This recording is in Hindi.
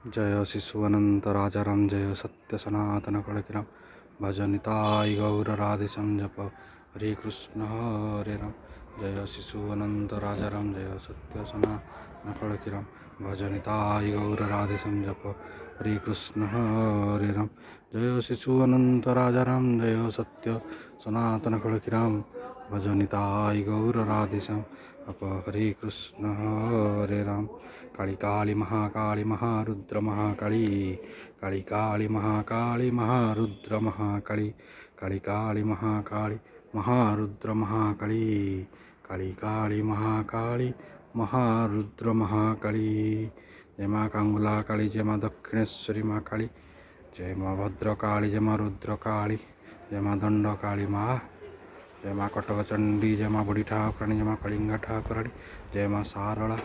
जय शिशु अनंत राजाराम जय सत्य सनातन कड़किराम भजनिताय गौर राधे संजप हरे कृष्ण हरे राम। जय शिशु अनंत राजाराम जय सत्य सनातन कड़किराम भजनिताय गौर राधे संजप हरे कृष्ण हरे राम। जय शिशु अनंत राजाराम जय सत्य सनातन कड़किराम भजनिताय गौर राधे संजप हरे कृष्ण हरे राम। काली काली महाकाली महारुद्र महाकाली काली काली महाकाली महारुद्र महाकाली काली काली महाकाली महारुद्र महाकाली काली काली महाकाली महारुद्र महाकाली। जय माँ कांगुला काली जय माँ दक्षिणेश्वरी माँ काली जय माँ भद्रकाली जय माँ रुद्रकाली जय माँ दंडकाली माँ जय माँ कटक चंडी जय माँ बुढ़ी ठाकुराणी जय माँ कलिंगा ठाकुराणी जय माँ सारला